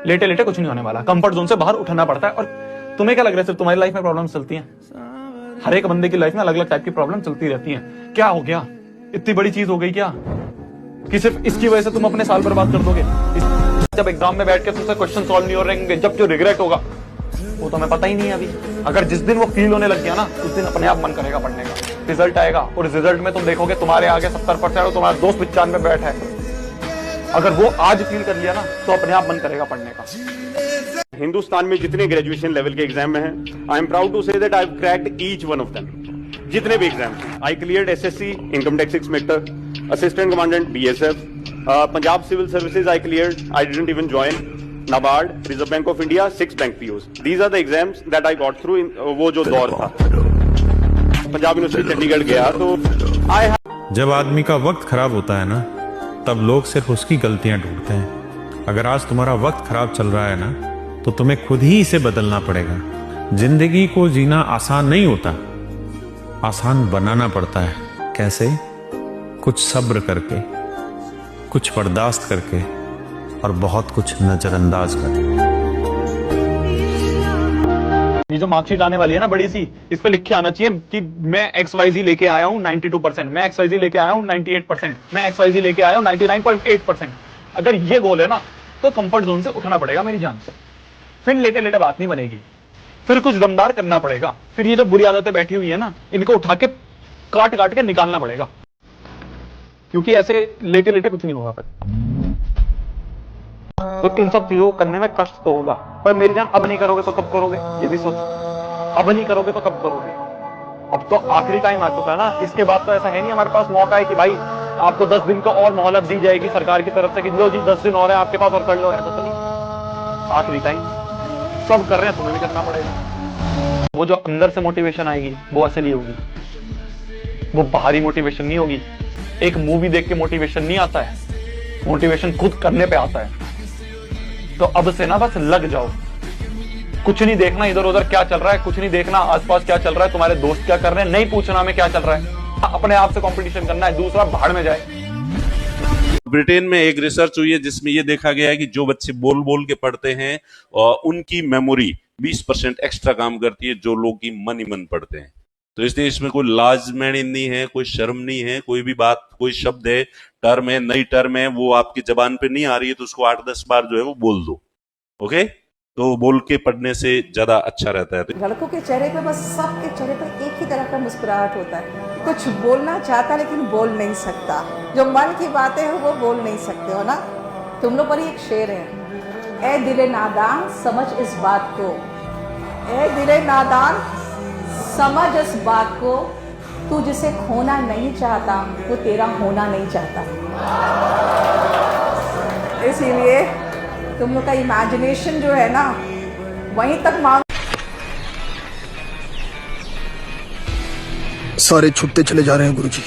लेटे लेटे कुछ नहीं होने वाला, कंफर्ट जोन से बाहर उठना पड़ता है। और तुम्हें क्या लग रहा है सिर्फ तुम्हारी लाइफ में प्रॉब्लम चलती हैं? हर एक बंदे की लाइफ में अलग अलग टाइप की प्रॉब्लम चलती रहती हैं। क्या हो गया, इतनी बड़ी चीज हो गई क्या कि सिर्फ इसकी वजह से तुम अपने साल बर्बाद कर दोगे? जब एग्जाम में बैठ के तुमसे क्वेश्चन सॉल्व नहीं हो रहेंगे, जब जो रिग्रेट होगा वो तो हमें पता ही नहीं है अभी। अगर जिस दिन वो फील होने लग गया ना, उस दिन अपने आप मन करेगा पढ़ने का। रिजल्ट आएगा और रिजल्ट में तुम देखोगे तुम्हारे आगे 70% और तुम्हारा दोस्त 95 में बैठा है। अगर वो आज फील कर लिया ना, तो अपने आप मन करेगा पढ़ने का। हिंदुस्तान में जितने ग्रेजुएशन लेवल के एग्जाम में हैं, I am proud to say that I have cracked each one of them. जितने भी exam I cleared SSC, income tax inspector, assistant commandant BSF, Punjab civil services I cleared, I didn't even join NABARD, Reserve Bank of India, 6 bank POs. These are the exams that I got through in वो जो दौर था। Punjab university Chandigarh गया तो जब आदमी का वक्त खराब होता है ना, तब लोग सिर्फ उसकी गलतियां ढूंढते हैं। अगर आज तुम्हारा वक्त खराब चल रहा है ना, तो तुम्हें खुद ही इसे बदलना पड़ेगा। जिंदगी को जीना आसान नहीं होता, आसान बनाना पड़ता है। कैसे? कुछ सब्र करके, कुछ बर्दाश्त करके और बहुत कुछ नजरअंदाज करके। ये जो मार्कशीट आने वाली है ना बड़ी सी, इस पे लिख के आना चाहिए कि मैं XYZ लेके आया हूँ 92%, मैं XYZ लेके आया हूँ 98%, मैं XYZ लेके आया हूँ 99.8%। अगर ये गोल है ना, तो कंफर्ट जोन से उठना पड़ेगा मेरी जान से। फिर लेटे लेटे बात नहीं बनेगी, फिर कुछ दमदार करना पड़ेगा। फिर ये जो बुरी आदतें बैठी हुई है ना, इनको उठा के काट काट के निकालना पड़ेगा, क्योंकि ऐसे लेटे लेटे कुछ नहीं होगा। फिर तो इन सब चीजों को करने में कष्ट तो होगा, पर मेरी जान अब नहीं करोगे तो कब करोगे? ये भी सोच, अब नहीं करोगे तो कब करोगे? अब तो आखिरी टाइम आ चुका है ना। इसके बाद तो ऐसा है नहीं हमारे पास मौका है कि भाई आपको 10 दिन का और मोहलत दी जाएगी सरकार की तरफ से कि लो जी 10 दिन और है आपके पास और कर लो। ऐसा तो नहीं, आखिरी टाइम सब कर रहे हैं, तुम्हें भी करना पड़ेगा। वो जो अंदर से मोटिवेशन आएगी वो असली होगी, वो बाहरी मोटिवेशन नहीं होगी। एक मूवी देख के मोटिवेशन नहीं आता है, मोटिवेशन खुद करने पे आता है। तो अब से ना बस लग जाओ, कुछ नहीं देखना इधर उधर क्या चल रहा है, कुछ नहीं देखना आसपास क्या चल रहा है, तुम्हारे दोस्त क्या कर रहे हैं, नहीं पूछना में क्या चल रहा है। अपने आप से कंपटीशन करना है, दूसरा भाड़ में जाए। ब्रिटेन में एक रिसर्च हुई है जिसमें यह देखा गया है कि जो बच्चे बोल बोल के पढ़ते हैं उनकी मेमोरी 20% एक्स्ट्रा काम करती है जो लोग की मन ही मन पढ़ते हैं। तो इसलिए इसमें कोई लाजमैनी नहीं है, कोई शर्म नहीं है। कोई भी बात, कोई शब्द है, टर्म है, नई टर्म है, वो आपकी जबान पे नहीं आ रही है तो उसको 8-10 बार जो है वो बोल दो। ओके, तो बोल के पढ़ने से ज्यादा अच्छा रहता है। लड़कों के चेहरे पे, बस सबके चेहरे पर एक ही तरह का मुस्कुराहट होता है। कुछ बोलना चाहता लेकिन बोल नहीं सकता, जो मन की बातें हैं वो बोल नहीं सकते हो ना। तुम लोग पर ही एक शेर है, ए दिले नादान समझ इस बात को, ए दिले नादान समझ इस बात को, तू जिसे खोना नहीं चाहता वो तेरा होना नहीं चाहता। इसीलिए तुम लोग का इमेजिनेशन जो है ना वहीं तक मांग। सारे छुट्टे चले जा रहे हैं गुरुजी।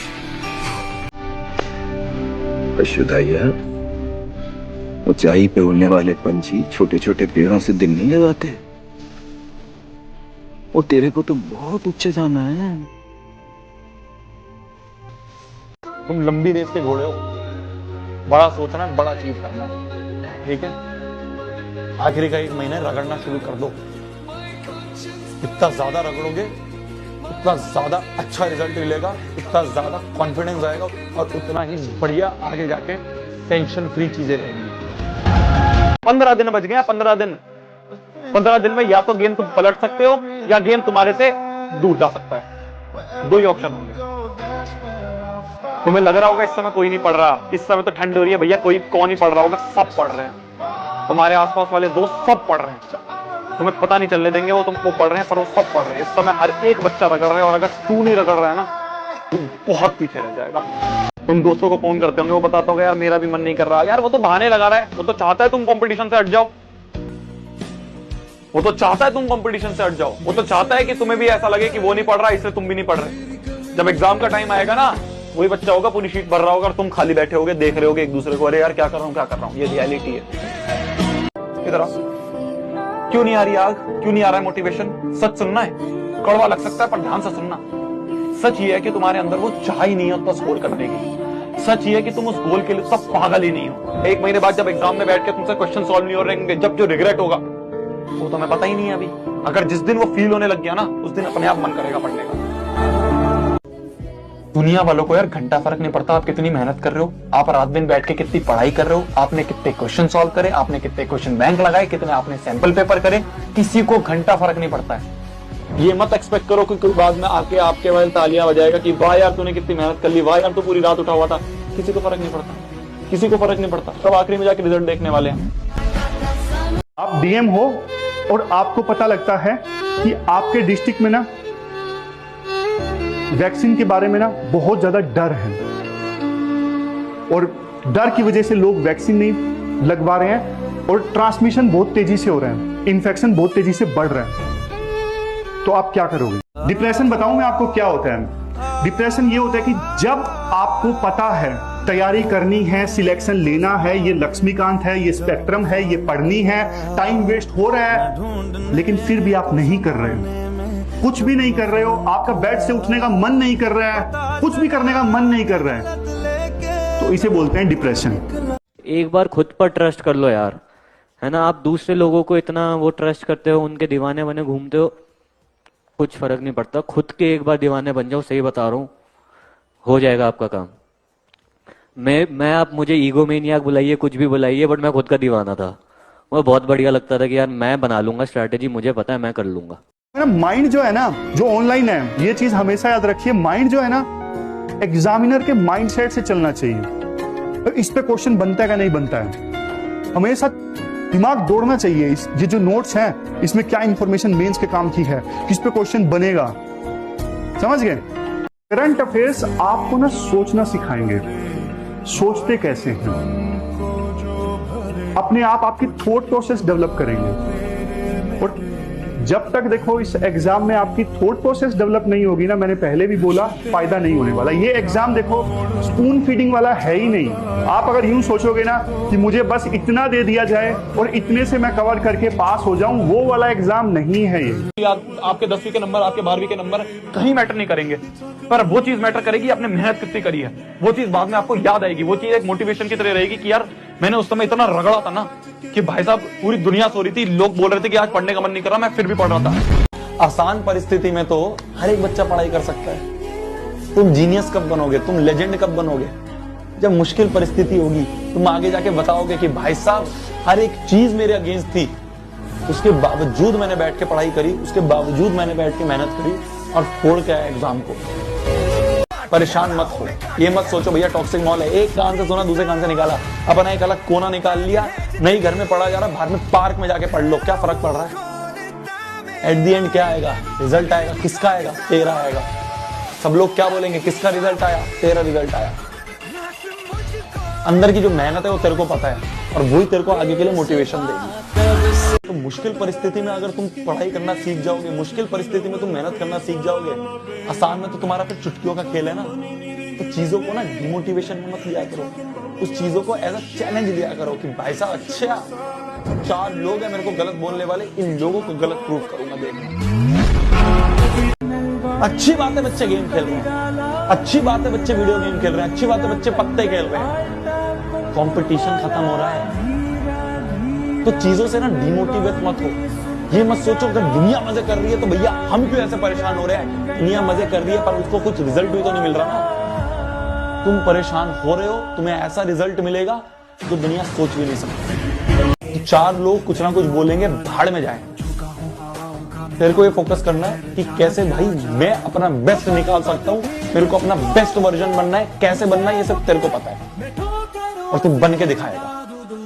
अशुदाइया, ऊंचाई पे उड़ने वाले पंछी छोटे छोटे पेड़ों से दिल नहीं लगाते। वो तेरे को तो बहुत ऊंचे जाना है। तुम लंबी रेस के घोड़े हो, बड़ा सोचना है, बड़ा अचीव करना है, ठीक है? आखिरी का 1 महीना रगड़ना शुरू कर दो। इतना ज्यादा रगड़ोगे उतना ज्यादा अच्छा रिजल्ट मिलेगा, इतना ज्यादा कॉन्फिडेंस आएगा और उतना ही बढ़िया आगे जाके टेंशन फ्री चीजें रहेंगी। 15 दिन बच गए, 15 दिन। 15 दिन में या तो गेम तुम पलट सकते हो या गेम तुम्हारे से दूर जा सकता है। 2 ही ऑप्शन होंगे। तुम्हें लग रहा होगा इस समय कोई नहीं पढ़ रहा, इस समय तो ठंड हो रही है भैया, कोई कौन ही पढ़ रहा होगा? सब पढ़ रहे हैं, तुम्हारे आसपास वाले दोस्त सब पढ़ रहे हैं। तुम्हें पता नहीं चलने देंगे वो तुमको पढ़ रहे हैं, पर वो सब पढ़ रहे हैं। इस समय हर एक बच्चा रगड़ रहा है, और अगर तू नहीं रगड़ रहा है ना, तू बहुत पीछे रह जाएगा। तुम दोस्तों को फोन करते होंगे, वो बताता होगा यार मेरा भी मन नहीं कर रहा। यार वो तो बहाने लगा रहा है, वो तो चाहता है तुम कंपटीशन से हट जाओ, वो तो चाहता है तुम कंपटीशन से हट जाओ, वो तो चाहता है कि तुम्हें भी ऐसा लगे कि वो नहीं पढ़ रहा इसलिए तुम भी नहीं पढ़ रहे। जब एग्जाम का टाइम आएगा ना, वही बच्चा होगा पूरी शीट भर रहा होगा और तुम खाली बैठे होगे, देख रहे होगे एक दूसरे को, अरे यार क्या कर रहा हूँ क्या कर रहा हूँ। ये रियलिटी है। इधर आओ। क्यों नहीं आ रही आग, क्यों नहीं आ रहा है मोटिवेशन? सच सुनना है, कड़वा लग सकता है पर ध्यान से सुनना। सच ये है कि तुम्हारे अंदर वो चाह ही नहीं है उतना स्कोर करने की। सच ये है कि तुम उस गोल के लिए सब पागल ही नहीं हो। 1 महीने बाद जब एग्जाम में बैठ के तुमसे क्वेश्चन सॉल्व नहीं हो रहेंगे, जब जो रिग्रेट होगा वो तो मैं पता ही नहीं है अभी। अगर जिस दिन वो फील होने लग गया ना, उस दिन अपने आप मन करेगा पढ़ने का। दुनिया वालों को यार घंटा फर्क नहीं पड़ता आप कितनी मेहनत कर रहे हो, आप रात दिन बैठ के कितनी पढ़ाई कर रहे हो, आपने कितने क्वेश्चन सॉल्व करे, आपने कितने क्वेश्चन बैंक लगाए, कितने आपने सैंपल पेपर करे, किसी को घंटा फर्क नहीं पड़ता है। ये मत एक्सपेक्ट करो कि कोई बाद में आके आपके वाले तालियां बजाएगा कि वाह यार तूने कितनी मेहनत कर ली, वाह यार तू पूरी रात उठा हुआ था। किसी को फर्क नहीं पड़ता, किसी को फर्क नहीं पड़ता। सब आखिरी में जाके रिजल्ट देखने वाले हैं। आप डीएम हो और आपको पता लगता है कि आपके डिस्ट्रिक्ट में ना वैक्सीन के बारे में ना बहुत ज्यादा डर है और डर की वजह से लोग वैक्सीन नहीं लगवा रहे हैं और ट्रांसमिशन बहुत तेजी से हो रहा है, इन्फेक्शन बहुत तेजी से बढ़ रहा है, तो आप क्या करोगे? डिप्रेशन बताऊं मैं आपको क्या होता है। डिप्रेशन ये होता है कि जब आपको पता है तैयारी करनी है, सिलेक्शन लेना है, ये लक्ष्मीकांत है, ये स्पेक्ट्रम है, ये पढ़नी है, टाइम वेस्ट हो रहा है, लेकिन फिर भी आप नहीं कर रहे हो, कुछ भी नहीं कर रहे हो, आपका बेड से उठने का मन नहीं कर रहा है, कुछ भी करने का मन नहीं कर रहा है, तो इसे बोलते हैं डिप्रेशन। एक बार खुद पर ट्रस्ट कर लो यार, है ना। आप दूसरे लोगों को इतना वो ट्रस्ट करते हो, उनके दीवाने बने घूमते हो, कुछ फर्क नहीं पड़ता। खुद के एक बार दीवाने बन जाओ, सही बता रहा हूँ, हो जाएगा आपका काम। मैं आप मुझे ईगोमेनियाक बुलाइए, कुछ भी बुलाइए, बट मैं खुद का दीवाना था। वो बहुत बढ़िया लगता था कि यार मैं बना लूंगा स्ट्रैटेजी, मुझे पता है मैं कर लूंगा। माइंड जो है ना, जो ऑनलाइन है, ये चीज हमेशा याद रखिए, माइंड जो है ना एग्जामिनर के माइंड सेट से चलना चाहिए। तो इस पे क्वेश्चन बनता है क्या नहीं बनता है, हमेशा दिमाग दौड़ना चाहिए। ये जो नोट्स हैं इसमें क्या इंफॉर्मेशन मेंस के काम की है, किस पे क्वेश्चन बनेगा, समझ गए। करंट अफेयर्स आपको ना सोचना सिखाएंगे, सोचते कैसे हैं, अपने आप आपकी थॉट प्रोसेस डेवलप करेंगे। और जब तक देखो इस एग्जाम में आपकी थॉट प्रोसेस डेवलप नहीं होगी ना, मैंने पहले भी बोला, फायदा नहीं होने वाला। ये एग्जाम देखो स्पून फीडिंग वाला है ही नहीं। आप अगर यूं सोचोगे ना कि मुझे बस इतना दे दिया जाए और इतने से मैं कवर करके पास हो जाऊं, वो वाला एग्जाम नहीं है ये। आपके 10वीं के नंबर, आपके 12वीं के नंबर कहीं मैटर नहीं करेंगे, पर वो चीज मैटर करेगी आपने मेहनत कितनी करी है। वो चीज बाद में आपको याद आएगी, वो चीज एक मोटिवेशन की तरह रहेगी कि यार मैंने उस समय इतना रगड़ा था ना कि भाई साहब पूरी दुनिया सो रही थी, लोग बोल रहे थे कि आज पढ़ने का मन नहीं कर रहा, मैं फिर भी पढ़ रहा था। आसान परिस्थिति में तो हर एक बच्चा पढ़ाई कर सकता है। तुम जीनियस कब बनोगे, तुम लेजेंड कब बनोगे? जब मुश्किल परिस्थिति होगी, तुम आगे जाके बताओगे कि भाई साहब हर एक चीज मेरे अगेंस्ट थी, उसके बावजूद मैंने बैठ के पढ़ाई करी, उसके बावजूद मैंने बैठ के मेहनत करी और फोड़ के आया एग्जाम को। परेशान मत हो, ये मत सोचो भैया टॉक्सिक मॉल है, एक कान से सुना दूसरे कान से निकाला, अपना एक अलग कोना निकाल लिया, नहीं घर में पढ़ा जा रहा, बाहर में पार्क में जाके पढ़ लो, क्या फर्क पड़ रहा है? एट दी एंड क्या आएगा? रिजल्ट आएगा। किसका आएगा? तेरा आएगा। सब लोग क्या बोलेंगे? किसका रिजल्ट आया? तेरा रिजल्ट आया। अंदर की जो मेहनत है वो तेरे को पता है और वही तेरे को आगे के लिए मोटिवेशन देगी। तो मुश्किल परिस्थिति में अगर तुम पढ़ाई करना सीख जाओगे, मुश्किल परिस्थिति में तुम मेहनत करना सीख जाओगे, आसान में तो तुम्हारा फिर चुटकियों का खेल है ना। तो चीजों को ना डिमोटिवेशन में मत लिया करो, उस चीजों को एज अ चैलेंज लिया करो कि भाई साहब अच्छा 4 लोग हैं मेरे को गलत बोलने वाले, इन लोगों को गलत प्रूव करूंगा, देखना। अच्छी बात है बच्चे गेम खेल रहे हैं, अच्छी बात है बच्चे वीडियो गेम खेल रहे हैं, अच्छी बात है बच्चे पत्ते खेल रहे हैं, कंपटीशन खत्म हो रहा है। तो चीजों से ना डिमोटिवेट मत हो। ये मत सोचो अगर दुनिया मजे कर रही है तो भैया हम क्यों ऐसे परेशान हो रहे हैं। दुनिया मजे कर रही है पर उसको कुछ रिजल्ट भी तो नहीं मिल रहा ना। तुम परेशान हो रहे हो, तुम्हें ऐसा रिजल्ट मिलेगा जो दुनिया सोच भी नहीं सकती। तो 4 लोग कुछ ना कुछ बोलेंगे, भाड़ में जाए। तेरे को ये फोकस करना है कि कैसे भाई मैं अपना बेस्ट निकाल सकता हूं, मेरे को अपना बेस्ट वर्जन बनना है। कैसे बनना है ये सब तेरे को पता है और तू बन के दिखाएगा।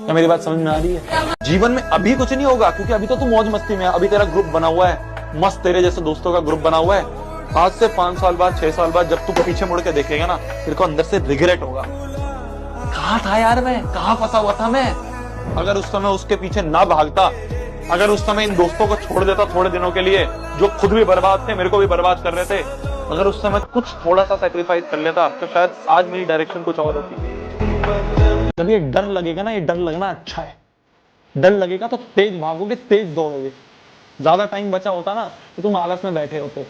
क्या मेरी बात समझ में आ रही है? जीवन में अभी कुछ नहीं होगा क्योंकि अभी तो तू मौज मस्ती में है। अभी तेरा ग्रुप बना हुआ है, मस्त तेरे जैसे दोस्तों का ग्रुप बना हुआ है। आज से 5 साल बाद, 6 साल बाद जब तू पीछे मुड़ के देखेगा ना, तेरे को अंदर से रिग्रेट होगा, कहाँ था यार मैं, कहाँ फंसा हुआ था मैं। अगर उस समय उसके पीछे ना भागता, अगर उस समय इन दोस्तों को छोड़ देता थोड़े दिनों के लिए जो खुद भी बर्बाद थे, मेरे को भी बर्बाद कर रहे थे, अगर उस समय कुछ थोड़ा सा सैक्रिफाइस कर लेता तो शायद आज मेरी डायरेक्शन कुछ और होती। जब ये डर लगेगा ना, ये डर लगना अच्छा है। डर लगेगा तो तेज भागोगे, तेज दौड़ोगे। ज्यादा टाइम बचा होता ना तो तुम आलस में बैठे होते।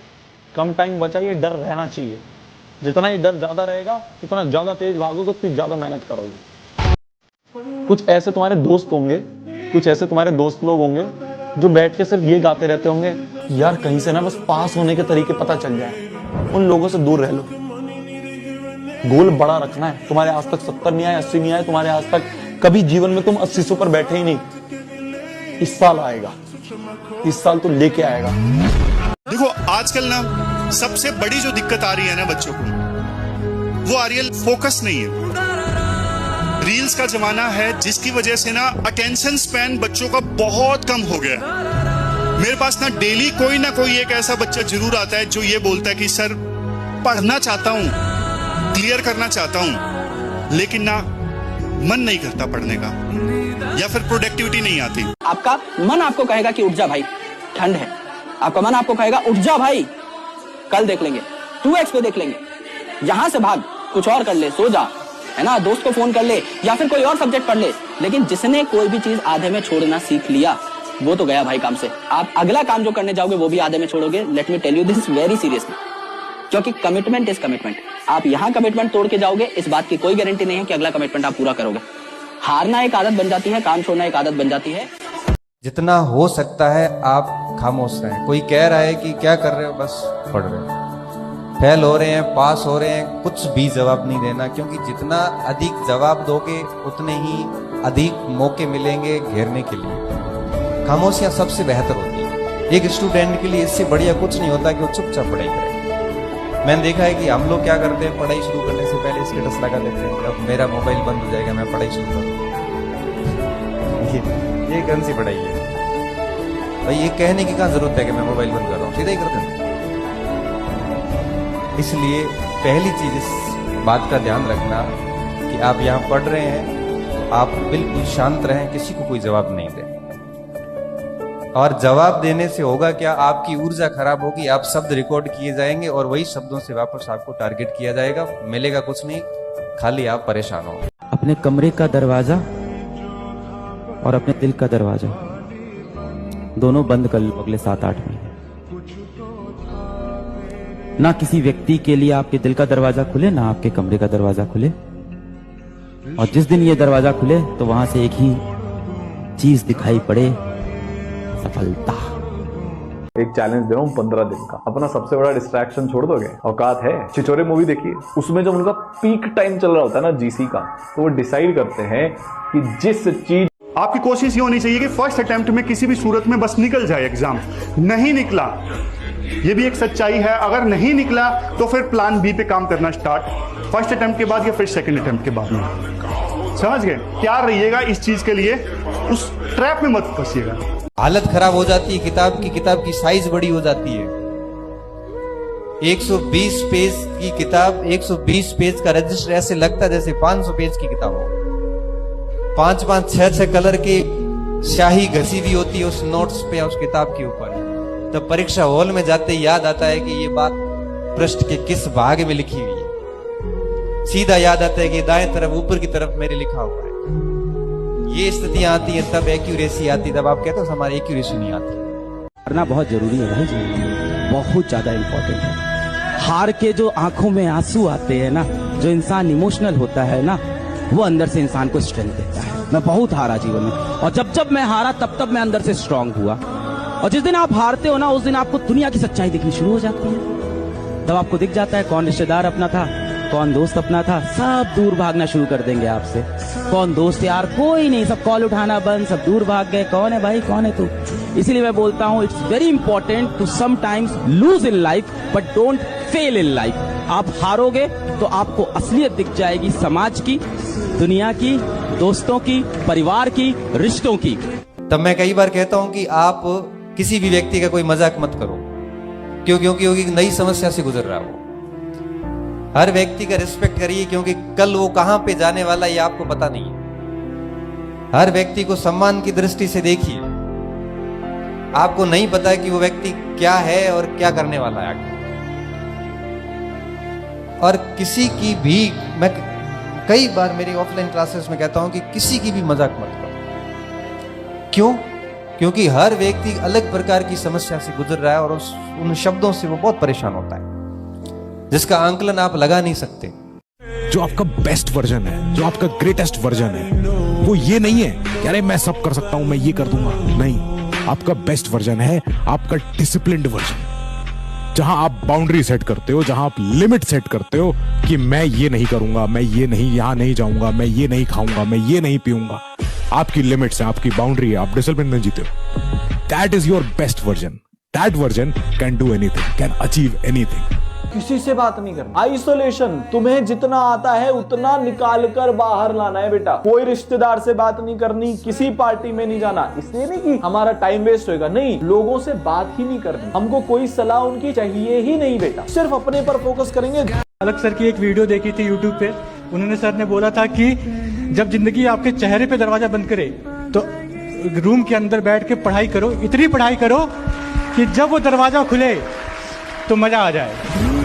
कम टाइम बचा, ये डर रहना चाहिए। जितना ही डर ज्यादा रहेगा, उतना ज्यादा तेज भागोगे, उतनी ज्यादा मेहनत करोगे। कुछ ऐसे तुम्हारे दोस्त होंगे, कुछ ऐसे तुम्हारे दोस्त लोग होंगे जो बैठ के सिर्फ ये गाते रहते होंगे, यार कहीं से ना बस पास होने के तरीके पता चल जाए। उन लोगों से दूर रह लो। गोल बड़ा रखना है। तुम्हारे आज तक 70 नहीं आए, 80 नहीं आए, तुम्हारे आज तक कभी जीवन में तुम 80 से ऊपर बैठे ही नहीं। इस साल आएगा, इस साल तो लेके आएगा। देखो आजकल ना सबसे बड़ी जो दिक्कत आ रही है ना बच्चों को, वो आ रही है फोकस नहीं है। रील्स का जमाना है जिसकी वजह से ना अटेंशन स्पैन बच्चों का बहुत कम हो गया है। मेरे पास ना डेली कोई ना कोई एक ऐसा बच्चा जरूर आता है जो ये बोलता है कि सर पढ़ना चाहता हूं, क्लियर करना चाहता हूं, लेकिन ना मन नहीं करता पढ़ने का, या फिर प्रोडक्टिविटी नहीं आती। आपका मन आपको कहेगा कि उठ जा भाई, ठंड है। आपका मन आपको कहेगा उठ जा भाई, कल देख लेंगे, 2x पे देख लेंगे, यहां से भाग, कुछ और कर ले, सो जा, है ना, दोस्त को फोन कर ले या फिर कोई और सब्जेक्ट पढ़ ले। लेकिन जिसने कोई भी चीज आधे में छोड़ना सीख लिया वो तो गया भाई काम से। आप अगला काम जो करने जाओगे वो भी आधे में छोड़ोगे। Let me tell you this very seriously, क्योंकि कमिटमेंट इज कमिटमेंट। आप यहां कमिटमेंट तोड़ के जाओगे, इस बात की कोई गारंटी नहीं है कि अगला कमिटमेंट आप पूरा करोगे। हारना एक आदत बन जाती है, काम छोड़ना एक आदत बन जाती है। जितना हो सकता है आप खामोश रहें। कोई कह रहा है कि क्या कर रहे हो, बस पढ़ रहे हो, फेल हो रहे हैं, पास हो रहे हैं, कुछ भी जवाब नहीं देना, क्योंकि जितना अधिक जवाब दोगे उतने ही अधिक मौके मिलेंगे घेरने के लिए। खामोशियां सबसे बेहतर होती है। एक स्टूडेंट के लिए इससे बढ़िया कुछ नहीं होता कि वो चुपचाप पढ़ाई करे। मैंने देखा है कि हम लोग क्या करते हैं, पढ़ाई शुरू करने से पहले स्टेटस लगा देते हैं, अब मेरा मोबाइल बंद हो जाएगा, मैं पढ़ाई शुरू करूँगा। ये कौन सी पढ़ाई है भाई? ये कहने की क्या जरूरत है कि मैं मोबाइल बंद कर रहा हूँ, सीधा ही कर दें। इसलिए पहली चीज इस बात का ध्यान रखना कि आप यहाँ पढ़ रहे हैं, आप बिल्कुल शांत रहें, किसी को कोई जवाब नहीं दें। और जवाब देने से होगा क्या, आपकी ऊर्जा खराब होगी, आप शब्द रिकॉर्ड किए जाएंगे और वही शब्दों से वापस आपको टारगेट किया जाएगा, मिलेगा कुछ नहीं, खाली आप परेशान हो। अपने कमरे का दरवाजा और अपने दिल का दरवाजा दोनों बंद कर लो अगले 7-8 महीने। ना किसी व्यक्ति के लिए आपके दिल का दरवाजा खुले, ना आपके कमरे का दरवाजा खुले। और जिस दिन ये दरवाजा खुले तो वहां से एक ही चीज दिखाई पड़े, सफलता। एक चैलेंज दे रहा हूँ 15 दिन का। अपना सबसे बड़ा डिस्ट्रैक्शन छोड़ दोगे? औकात है। छिछोरे मूवी देखिए, उसमें जब उनका पीक टाइम चल रहा होता है ना जीसी का, तो वो डिसाइड करते हैं कि जिस चीज आपकी कोशिश ये होनी चाहिए कि फर्स्ट अटेम्प्ट में किसी भी सूरत में बस निकल जाए एग्जाम। नहीं निकला, ये भी एक सच्चाई है। अगर नहीं निकला तो फिर प्लान बी पे काम करना स्टार्ट, फर्स्ट अटेम्प्ट के बाद या फिर सेकंड अटेम्प्ट के बाद में। समझ गए? तैयार रहिएगा इस चीज के लिए, उस ट्रैप में मत फंसिएगा। हालत खराब हो जाती है किताब की साइज बड़ी हो जाती है। 120 पेज की किताब, 120 पेज का रजिस्टर ऐसे लगता है जैसे 500 पेज की किताब हो। 5-5, 6-6 कलर की स्याही घसी हुई होती है उस नोट्स पे या उस किताब के ऊपर। तब परीक्षा हॉल में जाते याद आता है कि ये बात पृष्ठ के किस भाग में लिखी हुई है। सीधा याद आता है कि दाएं तरफ ऊपर की तरफ मेरे लिखा हुआ है। ये स्थितियां आती है तब एक्यूरेसी आती है, तब आप कहते हो हमारी एक्यूरेसी नहीं आती। करना बहुत जरूरी है भाई, बहुत ज्यादा इंपॉर्टेंट है। हार के जो आंखों में आंसू आते हैं ना, जो इंसान इमोशनल होता है ना, वो अंदर से इंसान को स्ट्रेंथ देता है। मैं बहुत हारा जीवन में, और जब मैं हारा तब मैं अंदर से स्ट्रांग हुआ। और जिस दिन आप हारते हो ना, उस दिन आपको दुनिया की सच्चाई दिखनी शुरू हो जाती है। तब आपको दिख जाता है कौन रिश्तेदार अपना था, कौन दोस्त अपना था। सब दूर भागना शुरू कर देंगे आपसे। कौन दोस्त यार, कोई नहीं, सब कॉल उठाना बंद, सब दूर भाग गए। कौन है भाई, कौन है तू? इसीलिए मैं बोलता हूं, it's very important to sometimes lose in life but don't fail in life. आप हारोगे तो आपको असलियत दिख जाएगी, समाज की, दुनिया की, दोस्तों की, परिवार की, रिश्तों की। तब मैं कई बार कहता हूं कि आप किसी भी व्यक्ति का कोई मजाक मत करो, क्योंकि नई समस्या से गुजर रहा हो। हर व्यक्ति का रिस्पेक्ट करिए, क्योंकि कल वो कहां पे जाने वाला है ये आपको पता नहीं है। हर व्यक्ति को सम्मान की दृष्टि से देखिए। आपको नहीं पता कि वो व्यक्ति क्या है और क्या करने वाला है आगे। और किसी की भी, मैं कई बार मेरी ऑफलाइन क्लासेस में कहता हूं कि किसी की भी मजाक मत करो। क्यों? क्योंकि हर व्यक्ति अलग प्रकार की समस्या से गुजर रहा है और उन शब्दों से वो बहुत परेशान होता है। जिसका आंकलन आप लगा नहीं सकते। जो आपका बेस्ट वर्जन है, जो आपका ग्रेटेस्ट वर्जन है, वो ये नहीं है कि अरे मैं सब कर सकता हूं, मैं ये कर दूंगा। नहीं, आपका बेस्ट वर्जन है आपका डिसिप्लिन्ड वर्जन, जहां आप बाउंड्री सेट करते हो, जहां आप लिमिट सेट करते हो कि मैं ये नहीं करूंगा, मैं ये नहीं, यहां नहीं जाऊंगा, मैं ये नहीं खाऊंगा, मैं ये नहीं पीऊंगा। आपकी लिमिट्स है, आपकी बाउंड्री है, आप डिसिप्लिन में जीते हो। That is your best version. That version can do anything, can achieve anything. किसी से बात नहीं करना, आइसोलेशन, तुम्हें जितना आता है उतना निकाल कर बाहर लाना है बेटा। कोई रिश्तेदार से बात नहीं करनी, किसी पार्टी में नहीं जाना। इसलिए नहीं कि हमारा टाइम वेस्ट होगा, नहीं, लोगों से बात ही नहीं करनी, हमको कोई सलाह उनकी चाहिए ही नहीं बेटा, सिर्फ अपने पर फोकस करेंगे। अलग सर की एक वीडियो देखी थी यूट्यूब पे, उन्होंने सर ने बोला था कि जब जिंदगी आपके चेहरे पे दरवाजा बंद करे तो रूम के अंदर बैठ के पढ़ाई करो, इतनी पढ़ाई करो कि जब वो दरवाजा खुले तो मजा आ जाए।